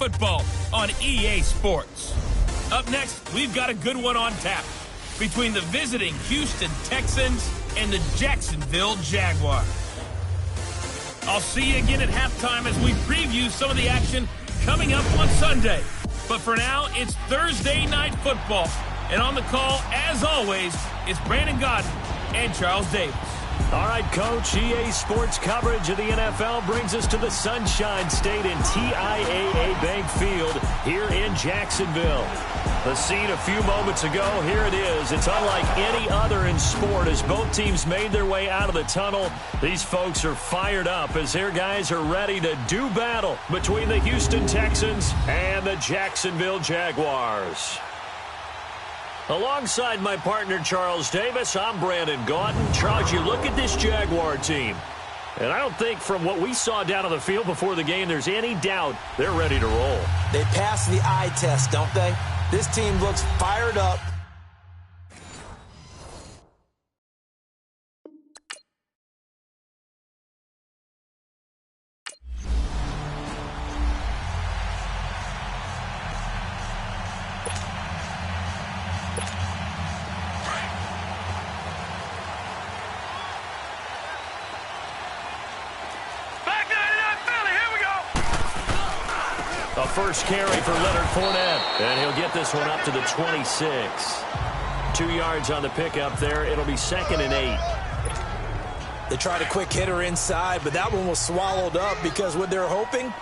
Football on EA Sports. Up next, we've got a good one on tap between the visiting Houston Texans and the Jacksonville Jaguars. I'll see you again at halftime as we preview some of the action coming up on Sunday. But for now, it's Thursday Night Football. And on the call, as always, it's Brandon Gaudin and Charles Davis. All right, Coach, EA Sports coverage of the NFL brings us to the Sunshine State in TIAA Bank Field here in Jacksonville. The scene a few moments ago, here it is. It's unlike any other in sport as both teams made their way out of the tunnel. These folks are fired up as their guys are ready to do battle between the Houston Texans and the Jacksonville Jaguars. Alongside my partner, Charles Davis, I'm Brandon Gaudin. Charles, you look at this Jaguar team, and I don't think from what we saw down on the field before the game there's any doubt they're ready to roll. They passed the eye test, don't they? This team looks fired up. A first carry for Leonard Fournette, and he'll get this one up to the 26. 2 yards on the pickup there. It'll be 2nd and 8. They tried a quick hitter inside, but that one was swallowed up because what they're hoping,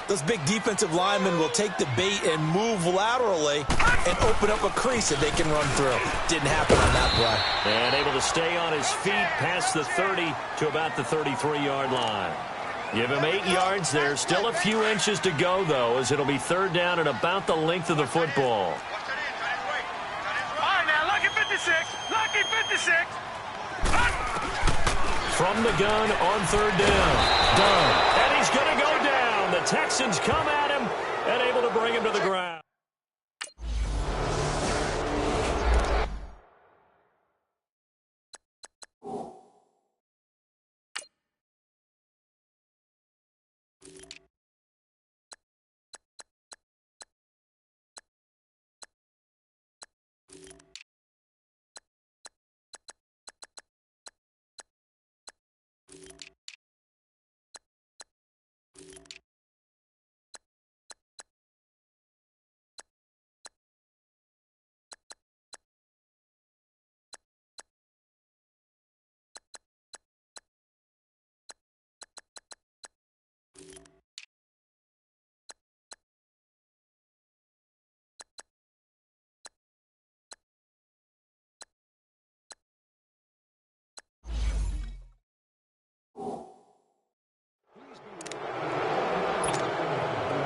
those big defensive linemen will take the bait and move laterally and open up a crease that they can run through. Didn't happen on that play. And able to stay on his feet past the 30 to about the 33-yard line. Give him 8 yards there. Still a few inches to go, though, as it'll be 3rd down and about the length of the football. All right, now, lucky 56. Lucky 56. From the gun on 3rd down. Done. And he's going to go down. The Texans come at him and able to bring him to the ground.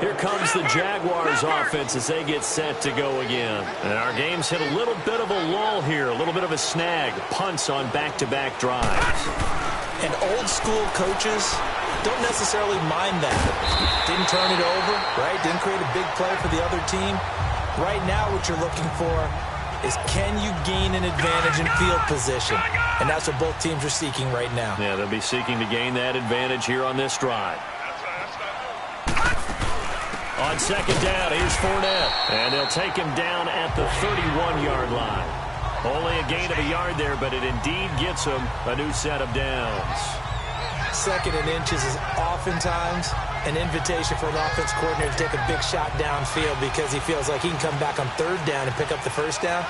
Here comes the Jaguars offense as they get set to go again. And our game's hit a little bit of a lull here, a little bit of a snag. Punts on back-to-back drives. And old-school coaches don't necessarily mind that. Didn't turn it over, right? Didn't create a big play for the other team. Right now what you're looking for is can you gain an advantage in field position? And that's what both teams are seeking right now. Yeah, they'll be seeking to gain that advantage here on this drive. On 2nd down, here's Fournette. And they'll take him down at the 31-yard line. Only a gain of a yard there, but it indeed gets him a new set of downs. 2nd and inches is oftentimes an invitation for an offense coordinator to take a big shot downfield because he feels like he can come back on 3rd down and pick up the 1st down.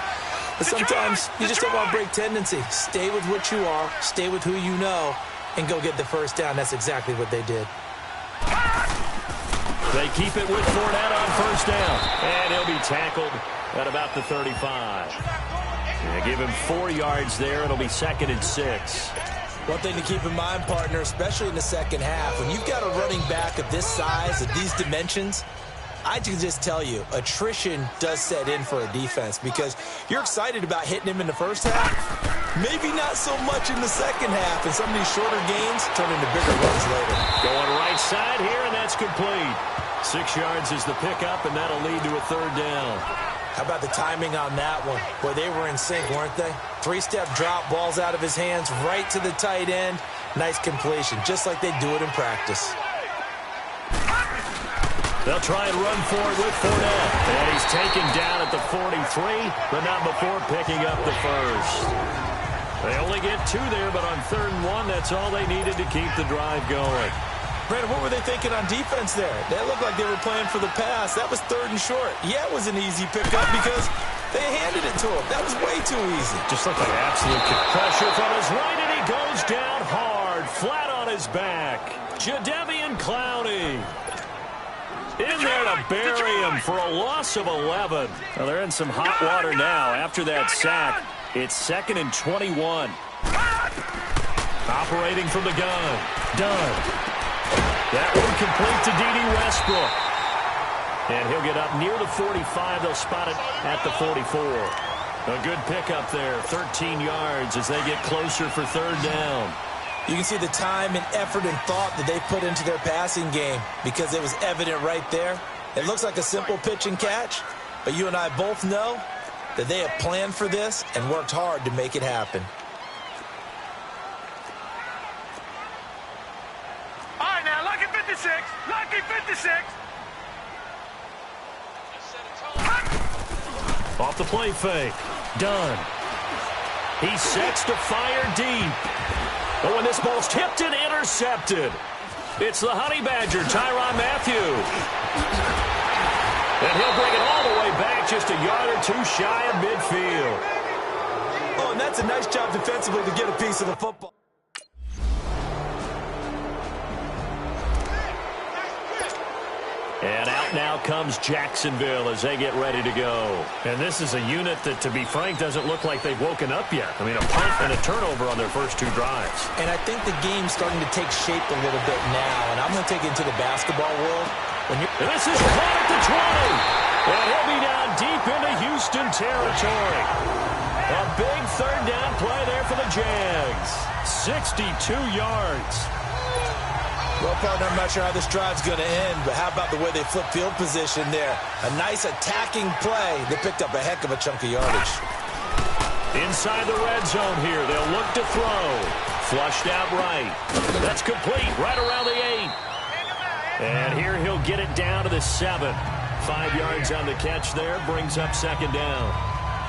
But sometimes you just don't want to break tendency. Stay with what you are, stay with who you know, and go get the 1st down. That's exactly what they did. They keep it with Fournette on 1st down. And he'll be tackled at about the 35. They give him 4 yards there. It'll be 2nd and 6. One thing to keep in mind, partner, especially in the second half, when you've got a running back of this size, of these dimensions, I can just tell you, attrition does set in for a defense because you're excited about hitting him in the first half. Maybe not so much in the second half, and some of these shorter gains turn into bigger runs later. Going right side here, and that's complete. 6 yards is the pickup, and that'll lead to a 3rd down. How about the timing on that one? Boy, they were in sync, weren't they? 3-step drop, balls out of his hands, right to the tight end. Nice completion, just like they do it in practice. They'll try and run for it with Fournette. And he's taken down at the 43, but not before picking up the first. They only get 2 there, but on 3rd and 1, that's all they needed to keep the drive going. Brandon, what were they thinking on defense there? They looked like they were playing for the pass. That was 3rd and short. Yeah, it was an easy pickup because they handed it to him. That was way too easy. Just looked like absolute pressure from his right, and he goes down hard, flat on his back. Jadeveon Clowney in there to bury him for a loss of 11. Well, they're in some hot water now after that sack. It's 2nd and 21. Operating from the gun. Dunn. That one complete to D.D. Westbrook. And he'll get up near the 45. They'll spot it at the 44. A good pickup there. 13 yards as they get closer for 3rd down. You can see the time and effort and thought that they put into their passing game because it was evident right there. It looks like a simple pitch and catch, but you and I both know that they have planned for this and worked hard to make it happen. All right, now, lucky 56. Lucky 56. Off the play fake. Dunn. He sets to fire deep. Oh, and this ball's tipped and intercepted. It's the Honey Badger, Tyrann Mathieu. And he'll bring it all the way back, just a yard or 2 shy of midfield. Oh, and that's a nice job defensively to get a piece of the football. And out now comes Jacksonville as they get ready to go. And this is a unit that, to be frank, doesn't look like they've woken up yet. I mean, a punt and a turnover on their first 2 drives. And I think the game's starting to take shape a little bit now. And I'm going to take it into the basketball world. And this is caught at the 20. And he'll be down deep into Houston territory. A big 3rd down play there for the Jags. 62 yards. Well, partner, I'm not sure how this drive's going to end, but how about the way they flip field position there? A nice attacking play. They picked up a heck of a chunk of yardage. Inside the red zone here. They'll look to throw. Flushed out right. That's complete right around the 8. And here he'll get it down to the 7. 5 yards on the catch there. Brings up 2nd down.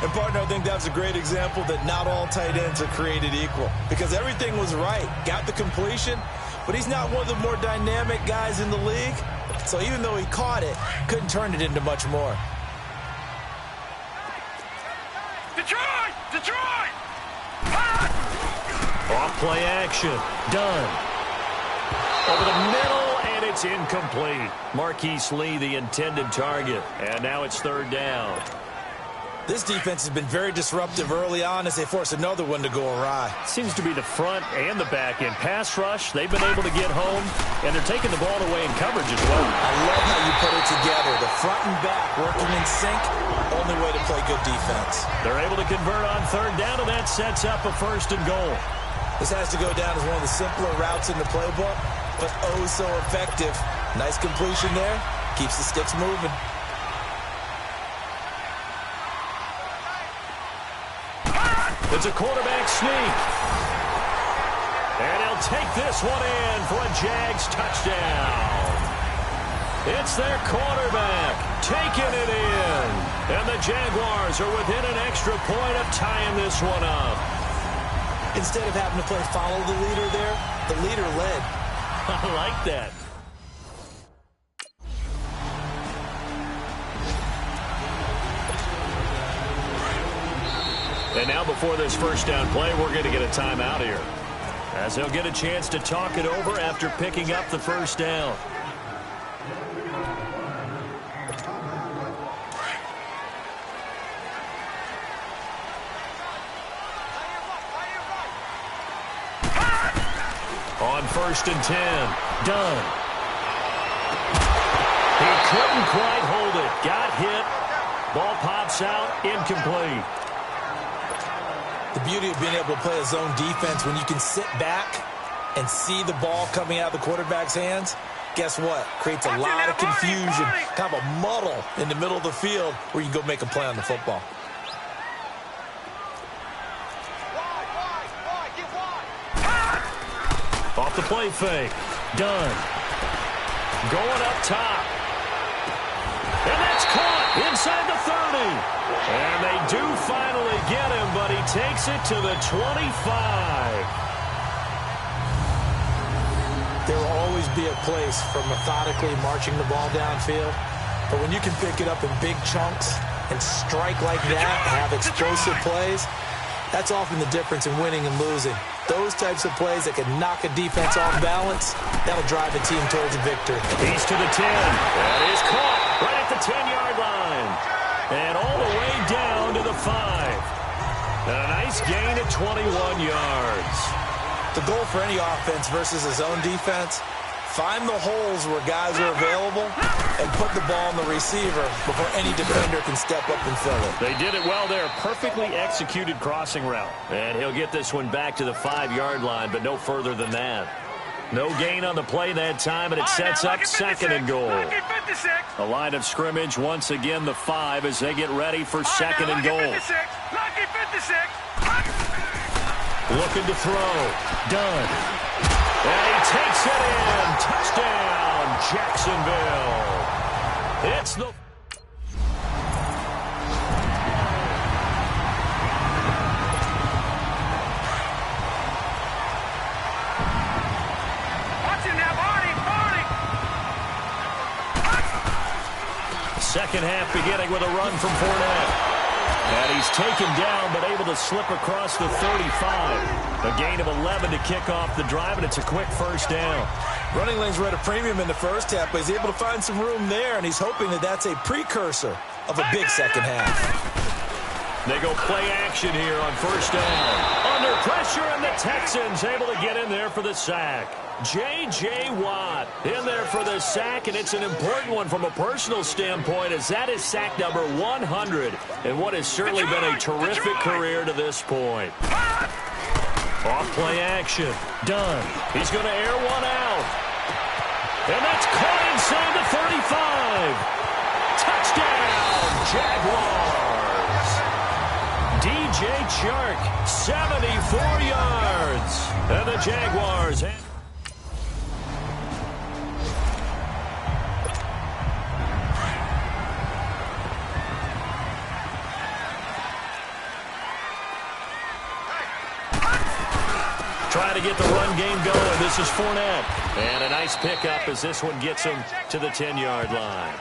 And, partner, I think that's a great example that not all tight ends are created equal because everything was right. Got the completion, but he's not one of the more dynamic guys in the league. So even though he caught it, couldn't turn it into much more. Detroit! Detroit! Off play action. Done. Over the middle, and it's incomplete. Marquise Lee, the intended target. And now it's 3rd down. This defense has been very disruptive early on as they force another one to go awry. Seems to be the front and the back end. Pass rush, they've been able to get home, and they're taking the ball away in coverage as well. I love how you put it together. The front and back working in sync, only way to play good defense. They're able to convert on 3rd down, and that sets up a 1st and goal. This has to go down as one of the simpler routes in the playbook, but oh so effective. Nice completion there. Keeps the sticks moving. It's a quarterback sneak. And he'll take this one in for a Jags touchdown. It's their quarterback taking it in. And the Jaguars are within an extra point of tying this one up. Instead of having to play follow the leader there, the leader led. I like that. And now before this 1st down play, we're going to get a timeout here, as they'll get a chance to talk it over after picking up the 1st down. On 1st and 10, Dunn. He couldn't quite hold it. Got hit. Ball pops out, incomplete. The beauty of being able to play a zone defense when you can sit back and see the ball coming out of the quarterback's hands, guess what? Creates a lot of confusion, kind of a muddle in the middle of the field where you can go make a play on the football. Off the play fake. Dunn. Going up top. inside the 30. And they do finally get him, but he takes it to the 25. There will always be a place for methodically marching the ball downfield. But when you can pick it up in big chunks and strike like that, have explosive plays, that's often the difference in winning and losing. Those types of plays that can knock a defense off balance, that'll drive the team towards a victory. He's to the 10. That is caught right at the 10-yard line. And all the way down to the 5. And a nice gain at 21 yards. The goal for any offense versus a zone defense, find the holes where guys are available and put the ball on the receiver before any defender can step up and fill it. They did it well there. Perfectly executed crossing route. And he'll get this one back to the 5-yard line, but no further than that. No gain on the play that time, and it sets up 2nd and goal. The line of scrimmage, once again, the 5 as they get ready for 2nd and goal. Looking to throw. Done. And he takes it in. Touchdown, Jacksonville. It's the... Second half beginning with a run from Fournette. And he's taken down, but able to slip across the 35. A gain of 11 to kick off the drive, and it's a quick first down. Running lanes were at a premium in the first half, but he's able to find some room there, and he's hoping that that's a precursor of a big second half. They go play action here on first down. Under pressure, and the Texans able to get in there for the sack. J.J. Watt in there for the sack, and it's an important one from a personal standpoint, as that is sack number 100 in what has certainly been a terrific career to this point. Off play action. Done. He's going to air one out. And that's caught inside the 35. Touchdown, Jaguars. DJ Chark, 74 yards. And the Jaguars... trying to get the run game going. This is Fournette. And a nice pickup as this one gets him to the 10-yard line.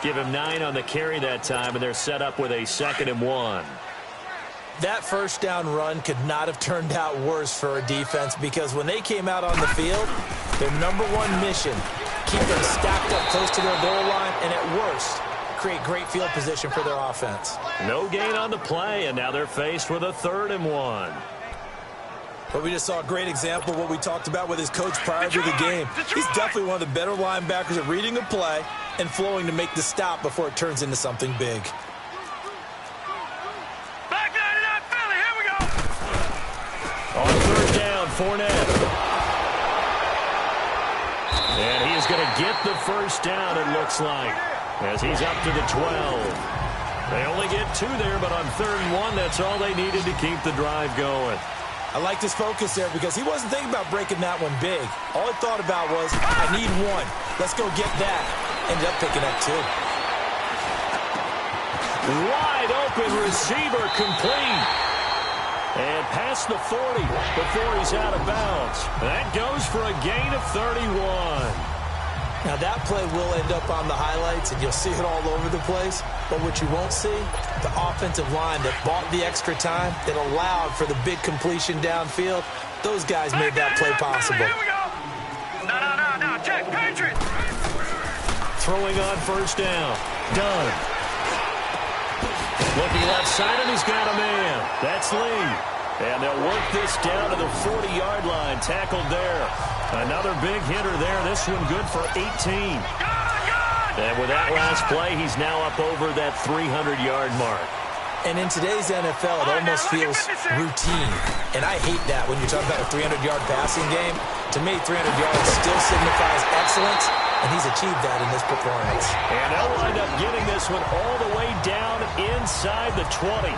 Give him 9 on the carry that time, and they're set up with a 2nd and 1. That first down run could not have turned out worse for a defense, because when they came out on the field, their number one mission, keep them stacked up close to their goal line, and at worst, create great field position for their offense. No gain on the play, and now they're faced with a 3rd and 1. But we just saw a great example of what we talked about with his coach prior to the game. He's definitely one of the better linebackers at reading a play and flowing to make the stop before it turns into something big. Back line it up, Philly, here we go. On 3rd down, Fournette. And he is going to get the first down, it looks like, as he's up to the 12. They only get 2 there, but on 3rd and 1, that's all they needed to keep the drive going. I liked his focus there because he wasn't thinking about breaking that one big. All he thought about was, I need 1. Let's go get that. Ended up picking up 2. Wide open receiver complete. And past the 40 before he's out of bounds. That goes for a gain of 31. Now that play will end up on the highlights, and you'll see it all over the place. But what you won't see, the offensive line that bought the extra time, that allowed for the big completion downfield, those guys made that play possible. Here we go. No, check, Patriots. Throwing on first down. Done. Looking left side, and he's got a man. That's Lee. And they'll work this down to the 40-yard line. Tackled there. Another big hitter there. This one good for 18. And with that last play, he's now up over that 300-yard mark. And in today's NFL, it almost feels routine. And I hate that when you're talking about a 300-yard passing game. To me, 300 yards still signifies excellence, and he's achieved that in this performance. And they'll wind up getting this one all the way down inside the 20.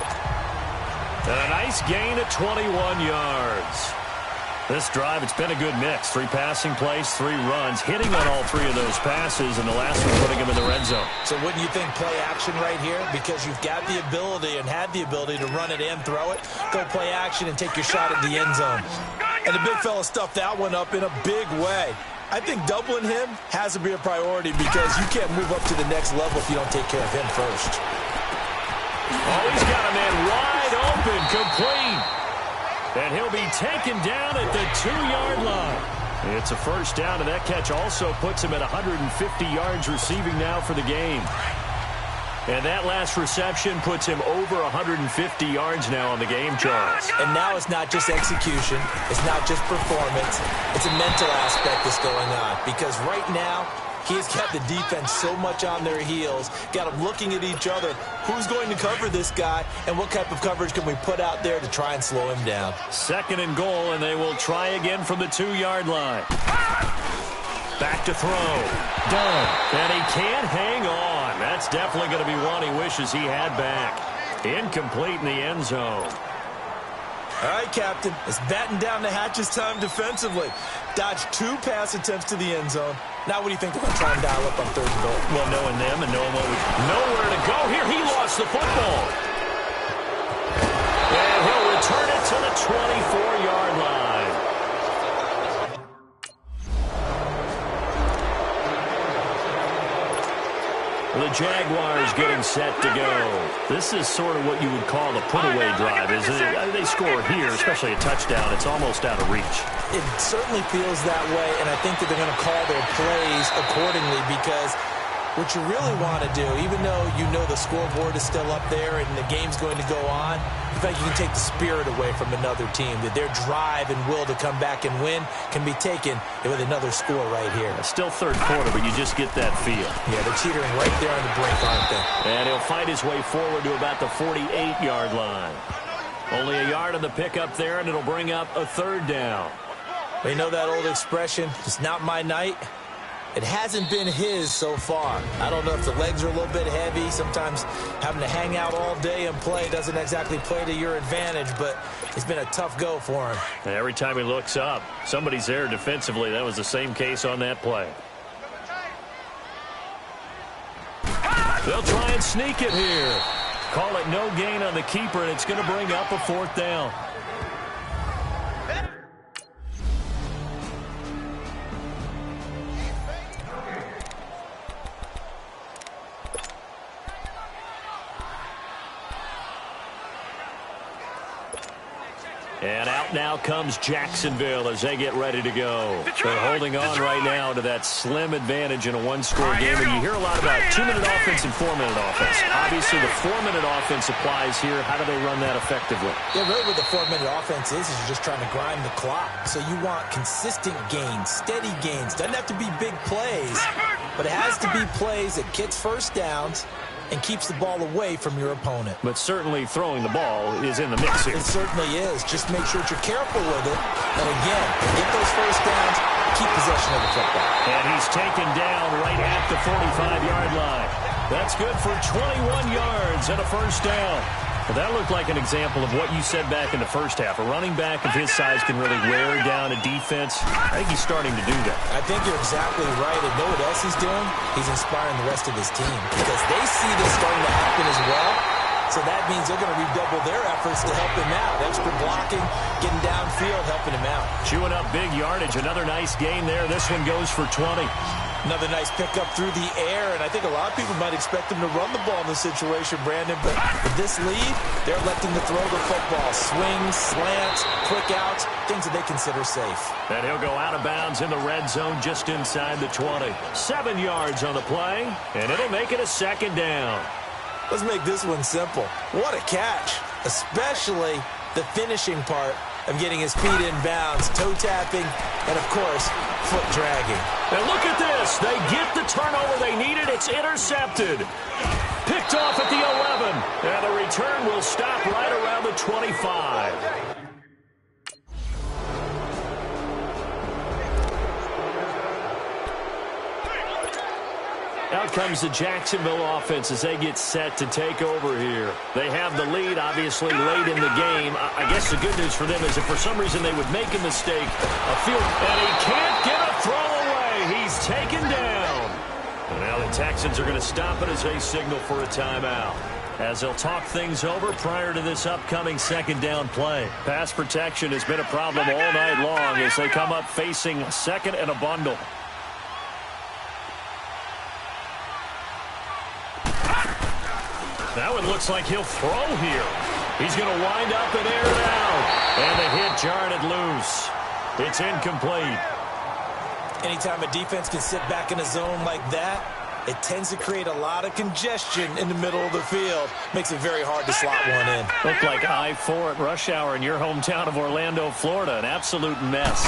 And a nice gain of 21 yards. This drive, it's been a good mix. 3 passing plays, 3 runs, hitting on all 3 of those passes, and the last one putting him in the red zone. So wouldn't you think play action right here? Because you've got the ability and had the ability to run it and throw it. Go play action and take your shot at the end zone. And the big fella stuffed that one up in a big way. I think doubling him has to be a priority because you can't move up to the next level if you don't take care of him first. Oh, he's got a man wide open, complete. And he'll be taken down at the 2-yard line. It's a first down, and that catch also puts him at 150 yards receiving now for the game. And that last reception puts him over 150 yards now on the game, Charles. And now it's not just execution. It's not just performance. It's a mental aspect that's going on. Because right now, he's got the defense so much on their heels, got them looking at each other. Who's going to cover this guy, and what type of coverage can we put out there to try and slow him down? 2nd and goal, and they will try again from the 2-yard line. Back to throw. Done. And he can't hang on. That's definitely going to be one he wishes he had back. Incomplete in the end zone. All right, Captain. It's batten down the hatches time defensively. Dodged 2 pass attempts to the end zone. Now what do you think they're going to try and dial up on 3rd and goal? Well, knowing them and knowing nowhere to go here, he lost the football. And he'll return it to the 24-yard line. The Jaguars getting set to go. This is sort of what you would call the put-away drive, isn't it? They score here, especially a touchdown. It's almost out of reach. It certainly feels that way, and I think that they're going to call their plays accordingly because what you really want to do, even though you know the scoreboard is still up there and the game's going to go on, in fact, you can take the spirit away from another team, that their drive and will to come back and win can be taken with another score right here. Still 3rd quarter, but you just get that feel. Yeah, they're teetering right there on the brink, aren't they? And he'll fight his way forward to about the 48-yard line. Only a yard on the pickup there, and it'll bring up a 3rd down. You know that old expression, it's not my night? It hasn't been his so far. I don't know if the legs are a little bit heavy. Sometimes having to hang out all day and play doesn't exactly play to your advantage, but it's been a tough go for him. And every time he looks up, somebody's there defensively. That was the same case on that play. They'll try and sneak it here. Call it no gain on the keeper, and it's going to bring up a 4th down. And out now comes Jacksonville as they get ready to go. They're holding on right now to that slim advantage in a 1-score game. And you hear a lot about 2-minute offense and 4-minute offense. Obviously, the 4-minute offense applies here. How do they run that effectively? Yeah, really what the 4-minute offense is you're just trying to grind the clock. So you want consistent gains, steady gains. Doesn't have to be big plays, but it has to be plays that gets first downs and keeps the ball away from your opponent. But certainly throwing the ball is in the mix here. It certainly is. Just make sure that you're careful with it. And again, get those first downs, keep possession of the football. And he's taken down right at the 45-yard line. That's good for 21 yards and a first down. Well, that looked like an example of what you said back in the first half. A running back of his size can really wear down a defense. I think he's starting to do that. I think you're exactly right. And know what else he's doing? He's inspiring the rest of his team because they see this starting to happen as well. So that means they're going to redouble their efforts to help him out. Extra blocking, getting downfield, helping him out. Chewing up big yardage. Another nice gain there. This one goes for 20. Another nice pickup through the air, and I think a lot of people might expect him to run the ball in this situation, Brandon, but with this lead, they're electing to throw the football. Swings, slants, quick outs, things that they consider safe. And he'll go out of bounds in the red zone just inside the 20. 7 yards on the play, and it'll make it a 2nd down. Let's make this one simple. What a catch, especially the finishing part of getting his feet in bounds, toe tapping, and of course, foot dragging. And look at this. They get the turnover they needed. It's intercepted. Picked off at the 11. And the return will stop right around the 25. Now comes the Jacksonville offense as they get set to take over here. They have the lead, obviously, late in the game. I guess the good news for them is if for some reason they would make a mistake, and he can't get a throw away. He's taken down. And now the Texans are going to stop it as they signal for a timeout, as they'll talk things over prior to this upcoming second down play. Pass protection has been a problem all night long as they come up facing second and a bundle. That one looks like he'll throw here. He's going to wind up and air it out. And the hit jarred it loose. It's incomplete. Anytime a defense can sit back in a zone like that, it tends to create a lot of congestion in the middle of the field. Makes it very hard to slot one in. Looked like I-4 at rush hour in your hometown of Orlando, Florida. An absolute mess.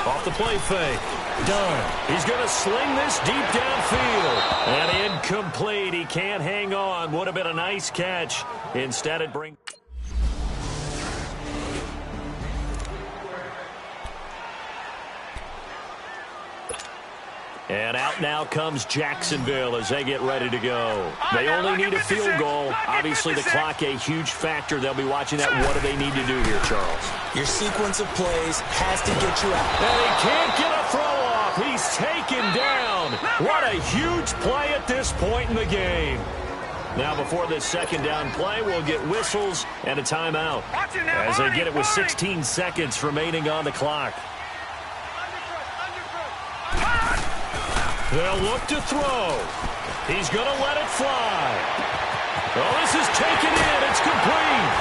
Off the play fake. Done. He's going to sling this deep downfield. And incomplete. He can't hang on. Would have been a nice catch. Instead it brings... And out now comes Jacksonville as they get ready to go. They only need a field goal. Obviously, the clock a huge factor. They'll be watching that. What do they need to do here, Charles? Your sequence of plays has to get you out. And he can't get a throw off. He's taken down. What a huge play at this point in the game. Now, before this second down play, we'll get whistles and a timeout as they get it with 16 seconds remaining on the clock. They'll look to throw. He's going to let it fly. Oh, this is taken in. It's complete.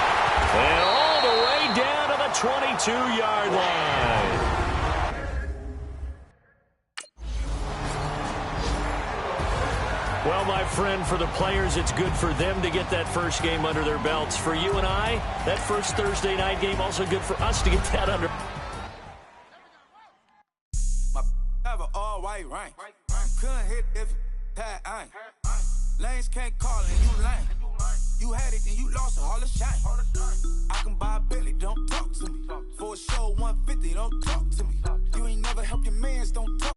And all the way down to the 22-yard line. Well, my friend, for the players, it's good for them to get that first game under their belts. For you and I, that first Thursday night game, also good for us to get that under. All white rank. Couldn't hit if had ain't. Lanes can't call and you lame. You had it and you lost it, all the shine. I can buy a Bentley, don't talk to me. For a show 150, don't talk to me. You ain't never help your mans, don't talk.